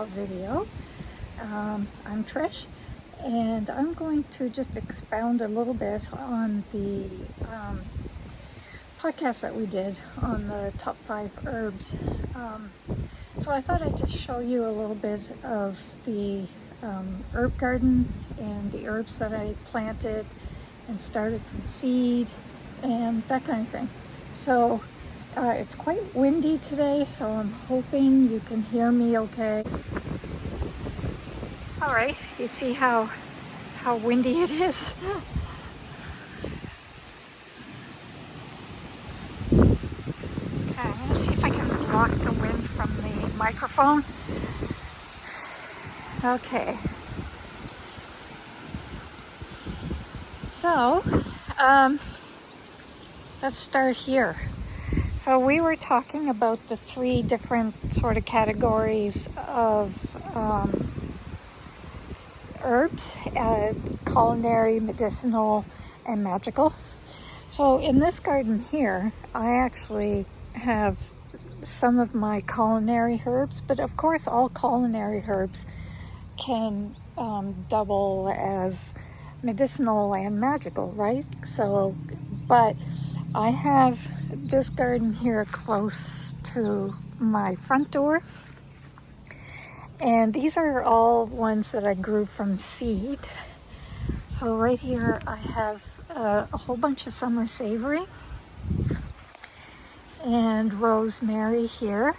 video. I'm Trish, and I'm going to just expound a little bit on the podcast that we did on the top 5 herbs. So I thought I'd just show you a little bit of the herb garden and the herbs that I planted and started from seed and that kind of thing. So it's quite windy today, so I'm hoping you can hear me okay. All right, you see how windy it is? Okay, I'm gonna see if I can block the wind from the microphone. Okay. So, let's start here. So we were talking about the 3 different sort of categories of herbs, culinary, medicinal, and magical. So in this garden here, I actually have some of my culinary herbs, but of course all culinary herbs can double as medicinal and magical, right? So, but I have this garden here close to my front door, and these are all ones that I grew from seed. So right here I have a whole bunch of summer savory and rosemary here.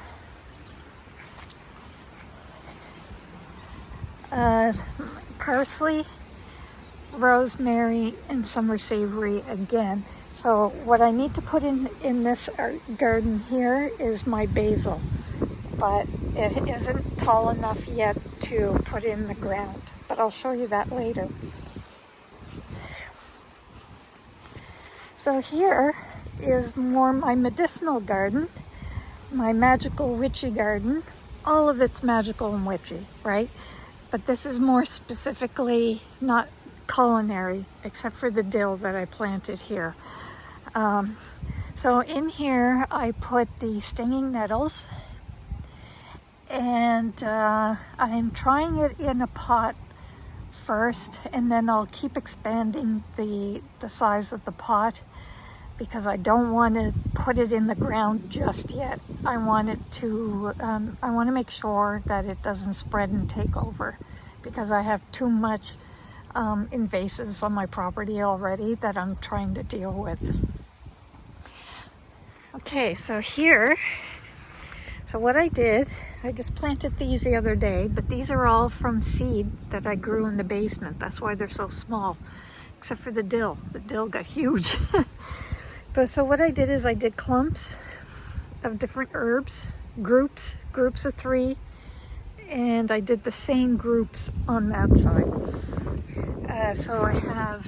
Parsley, rosemary, and summer savory again. So what I need to put in this garden here is my basil, but it isn't tall enough yet to put in the ground, but I'll show you that later. So here is more my medicinal garden, my magical witchy garden. All of it's magical and witchy, right? But this is more specifically not culinary, except for the dill that I planted here. So in here I put the stinging nettles, and I'm trying it in a pot first, and then I'll keep expanding the size of the pot, because I don't want to put it in the ground just yet. I want to make sure that it doesn't spread and take over, because I have too much invasives on my property already that I'm trying to deal with. Okay, so what I did, I just planted these the other day, but these are all from seed that I grew in the basement. That's why they're so small, except for the dill. The dill got huge. But so what I did is I did clumps of different herbs, groups of 3, and I did the same groups on that side. So I have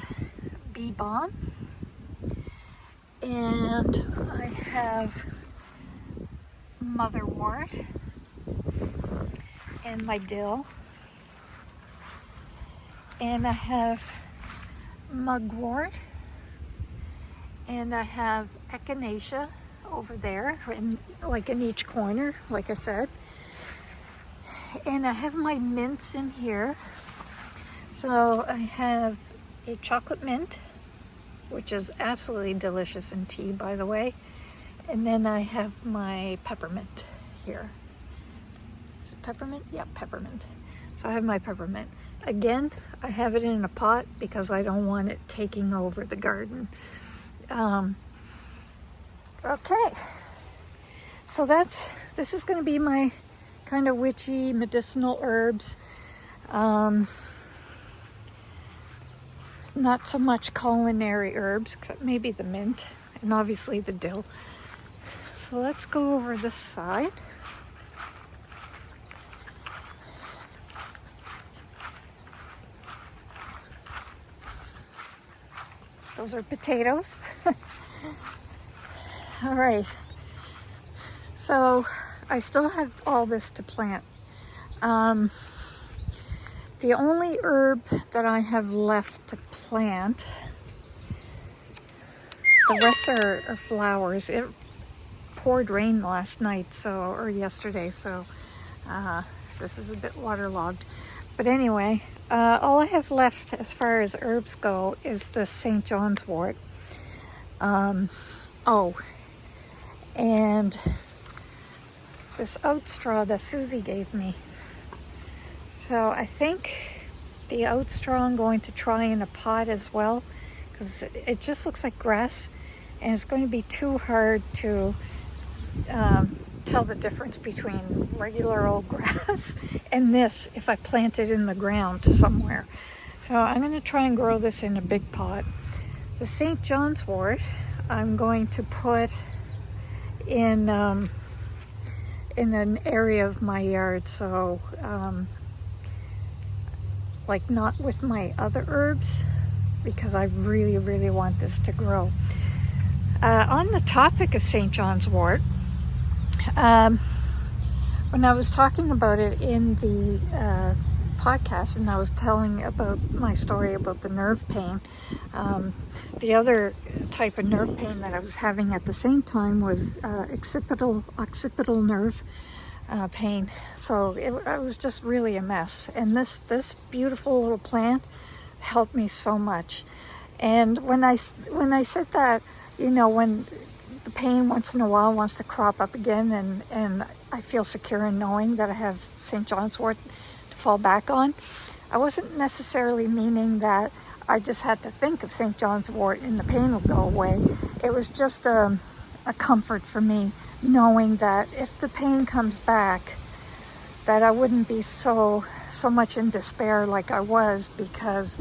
bee balm, and I have motherwort, and my dill, and I have mugwort, and I have echinacea over there, in each corner, like I said. And I have my mints in here. So I have a chocolate mint, which is absolutely delicious in tea, by the way. And then I have my peppermint here. Is it peppermint? Yeah, peppermint. So I have my peppermint. Again, I have it in a pot because I don't want it taking over the garden. Okay, so this is going to be my kind of witchy medicinal herbs. Not so much culinary herbs, except maybe the mint and obviously the dill. So let's go over this side. Those are potatoes. All right, so I still have all this to plant. The only herb that I have left to plant, the rest are flowers. It poured rain last night, or yesterday, so This is a bit waterlogged. But anyway, all I have left as far as herbs go is the St. John's wort. Oh, and this oat straw that Susie gave me. So I think the oat straw I'm going to try in a pot as well, because it just looks like grass, and it's going to be too hard to tell the difference between regular old grass and this if I plant it in the ground somewhere. So I'm going to try and grow this in a big pot. The St. John's wort I'm going to put in an area of my yard, so like not with my other herbs, because I really, really want this to grow. On the topic of St. John's wort, when I was talking about it in the podcast, and I was telling about my story about the nerve pain, the other type of nerve pain that I was having at the same time was occipital nerve pain. So it was just really a mess. And this beautiful little plant helped me so much. And when I said that, you know, when the pain once in a while wants to crop up again, and I feel secure in knowing that I have St. John's wort to fall back on, I wasn't necessarily meaning that I just had to think of St. John's wort and the pain will go away. It was just a comfort for me, knowing that if the pain comes back, that I wouldn't be so much in despair like I was, because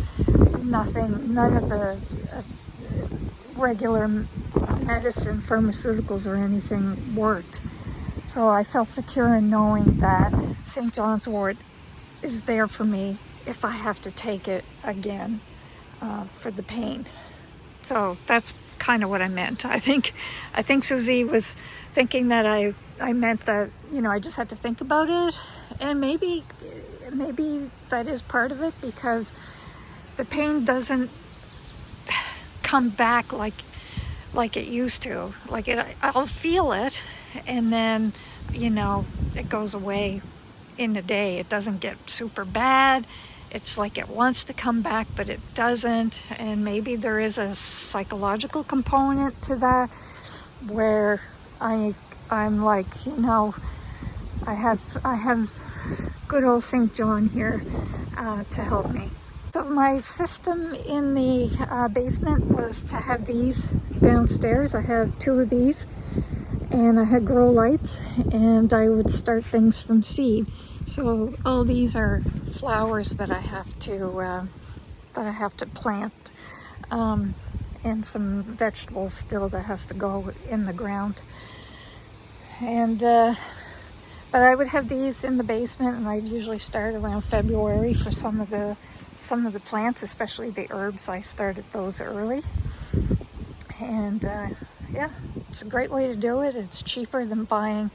none of the regular medicine, pharmaceuticals or anything worked. So I felt secure in knowing that St. John's wort is there for me if I have to take it again for the pain. So that's kind of what I meant. I think Susie was thinking that I meant that, you know, I just had to think about it, and maybe that is part of it, because the pain doesn't come back like it used to. Like I'll feel it, and then, you know, it goes away in a day. It doesn't get super bad. It's like it wants to come back, but it doesn't. And maybe there is a psychological component to that, where I'm like, you know, I have good old St. John here to help me. So my system in the basement was to have these downstairs. I have 2 of these, and I had grow lights, and I would start things from seed. So all these are flowers that I have to plant, and some vegetables still that has to go in the ground. And but I would have these in the basement, and I'd usually start around February for some of the plants, especially the herbs. I started those early, and yeah, it's a great way to do it. It's cheaper than buying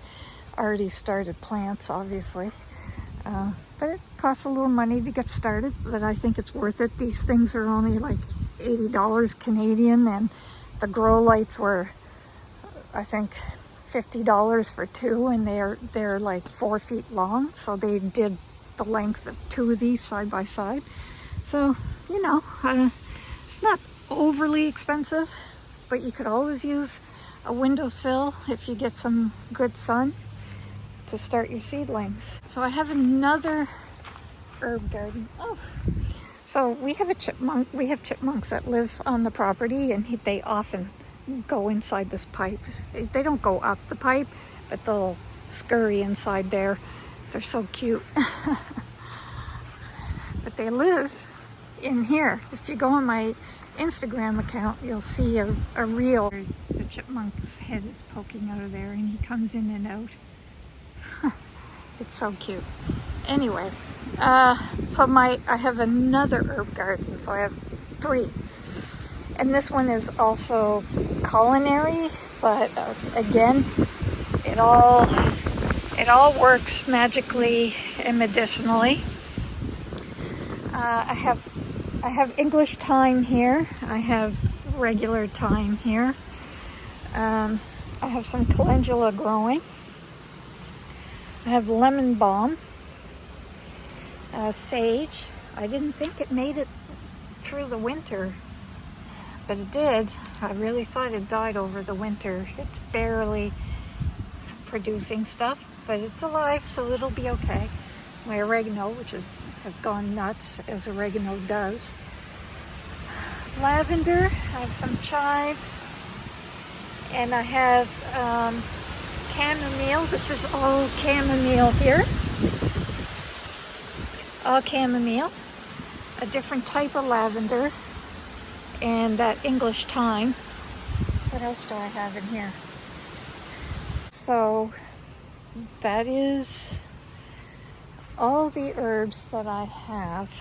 already started plants, obviously, but it costs a little money to get started, but I think it's worth it. These things are only like $80 Canadian, and the grow lights were, I think, $50 for 2, and they're like 4 feet long, so they did the length of 2 of these side by side. So, you know, it's not overly expensive, but you could always use a windowsill if you get some good sun to start your seedlings. So I have another herb garden. Oh, so we have a chipmunk. We have chipmunks that live on the property, and they often go inside this pipe. They don't go up the pipe, but they'll scurry inside there. They're so cute. But they live in here. If you go on my Instagram account, you'll see a reel. The chipmunk's head is poking out of there, and he comes in and out. It's so cute. Anyway, so I have another herb garden. So I have 3. And this one is also culinary, but again, it all works magically and medicinally. I have English thyme here. I have regular thyme here. I have some calendula growing. I have lemon balm. Sage. I didn't think it made it through the winter, but it did. I really thought it died over the winter. It's barely producing stuff, but it's alive, so it'll be okay. My oregano, which has gone nuts, as oregano does. Lavender, I have some chives, and I have chamomile. This is all chamomile here. All chamomile. A different type of lavender, and that English thyme. What else do I have in here? So that is all the herbs that I have.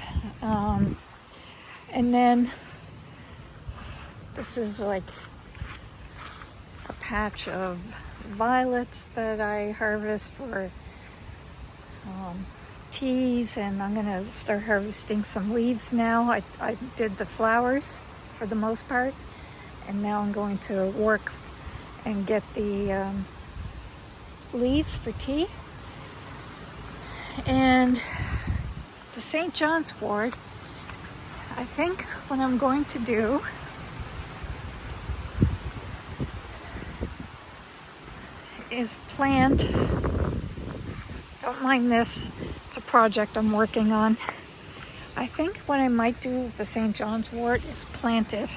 And then this is like a patch of violets that I harvest for teas, and I'm going to start harvesting some leaves now. I did the flowers for the most part, and now I'm going to work and get the leaves for tea. And the St. John's wort, I think what I'm going to do is plant, don't mind this, it's a project I'm working on. I think what I might do with the St. John's wort is plant it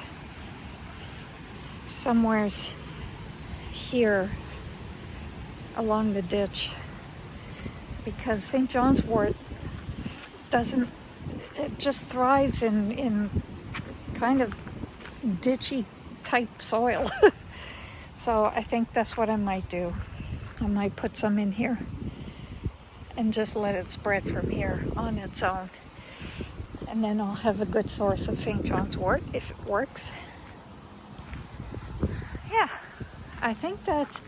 somewheres here along the ditch, because St. John's wort doesn't, it just thrives in kind of ditchy type soil. So I think that's what I might do. I might put some in here and just let it spread from here on its own. And then I'll have a good source of St. John's wort if it works. Yeah, I think that's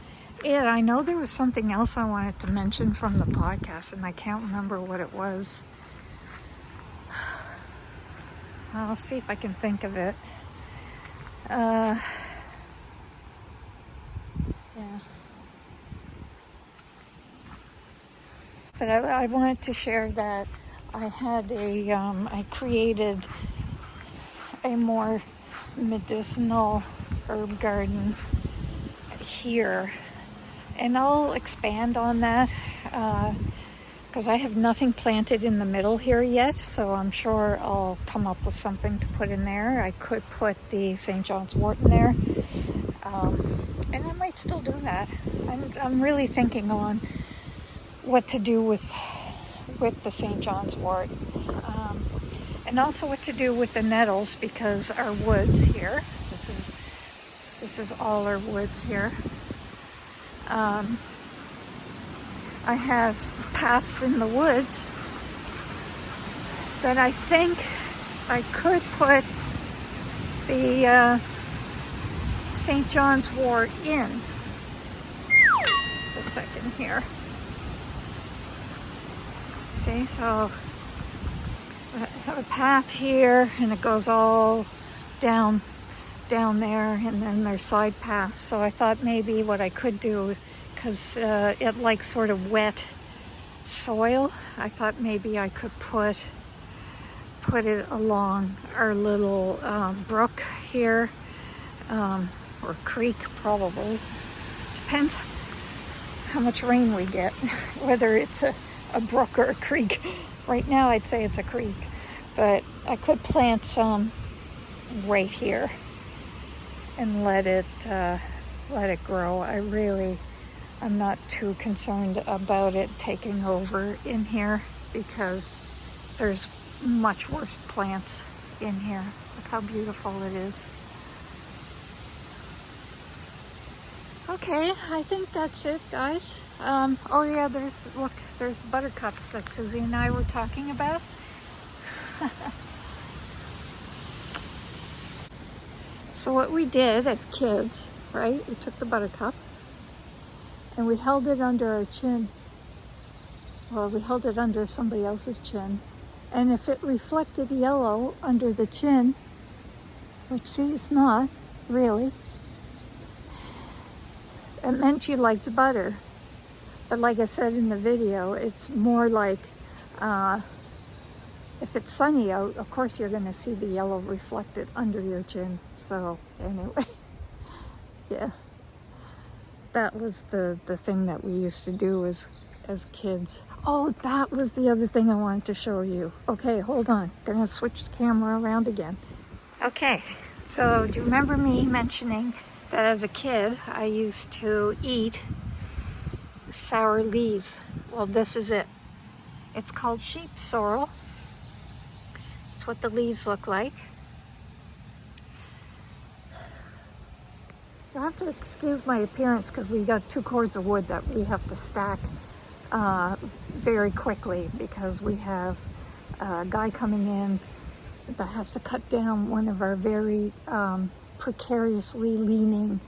it. I know there was something else I wanted to mention from the podcast, and I can't remember what it was. I'll see if I can think of it. Yeah. But I wanted to share that I had I created a more medicinal herb garden here, and I'll expand on that because I have nothing planted in the middle here yet, so I'm sure I'll come up with something to put in there. I could put the St. John's wort in there, and I might still do that. I'm really thinking on what to do with the St. John's wort, and also what to do with the nettles, because our woods here, this is all our woods here. I have paths in the woods that I think I could put the St. John's wort in. Just a second here. See, so I have a path here, and it goes all down there, and then there's side paths. So I thought maybe what I could do, because it likes sort of wet soil, I thought maybe I could put it along our little brook here, or creek probably. Depends how much rain we get, whether it's a brook or a creek. Right now I'd say it's a creek, but I could plant some right here and let it grow. I'm not too concerned about it taking over in here, because there's much worse plants in here. Look how beautiful it is. Okay, I think that's it, guys. Oh yeah, there's the buttercups that Susie and I were talking about. So what we did as kids, right? We took the buttercup and we held it under our chin. Well, we held it under somebody else's chin. And if it reflected yellow under the chin, which see, it's not really, it meant you liked butter. But like I said in the video, it's more like if it's sunny out, of course you're going to see the yellow reflected under your chin. So anyway, yeah, that was the thing that we used to do as kids. Oh, that was the other thing I wanted to show you. Okay, hold on. Gonna switch the camera around again. Okay, so do you remember me mentioning that as a kid I used to eat sour leaves? Well, this is it. It's called sheep sorrel. It's what the leaves look like. You'll have to excuse my appearance because we got 2 cords of wood that we have to stack very quickly because we have a guy coming in that has to cut down one of our very precariously leaning,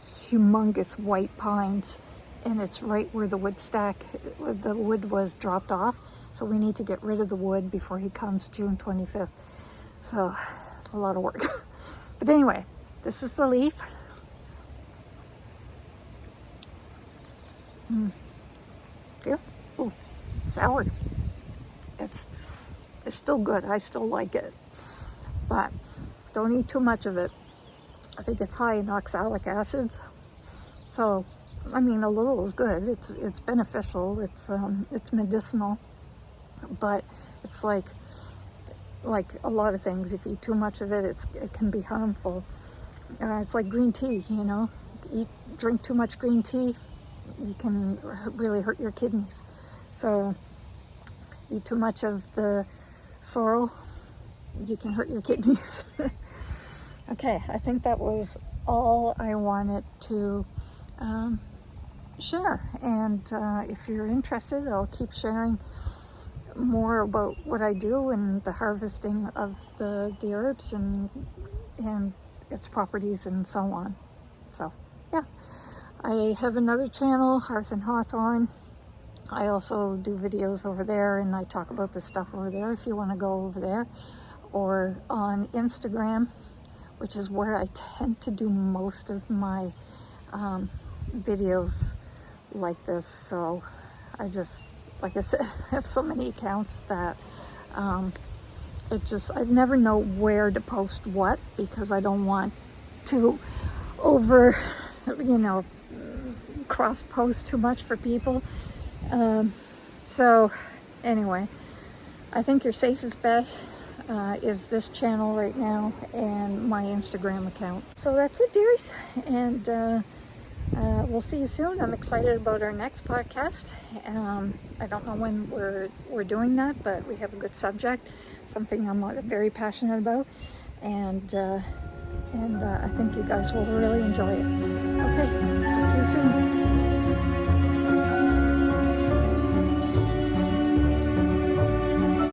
humongous white pines, and it's right where the wood was dropped off. So we need to get rid of the wood before he comes June 25th. So it's a lot of work. But anyway, this is the leaf. Yeah. Ooh, sour. It's still good. I still like it, but don't eat too much of it. I think it's high in oxalic acids. So, I mean, a little is good. It's beneficial. It's medicinal, but it's like a lot of things. If you eat too much of it, it can be harmful. It's like green tea. You know, drink too much green tea, you can really hurt your kidneys. So eat too much of the sorrel, you can hurt your kidneys. Okay, I think that was all I wanted to share. And if you're interested, I'll keep sharing more about what I do and the harvesting of the herbs and its properties and so on. So yeah, I have another channel, Hearth and Hawthorn. I also do videos over there, and I talk about the stuff over there if you want to go over there, or on Instagram, which is where I tend to do most of my videos like this. So I just, like I said, I have so many accounts that I never know where to post what, because I don't want to cross post too much for people. So anyway, I think your safest bet is this channel right now and my Instagram account. So that's it, dearies, and we'll see you soon. I'm excited about our next podcast. I don't know when we're doing that, but we have a good subject, something I'm very passionate about, and I think you guys will really enjoy it. Okay, talk to you soon.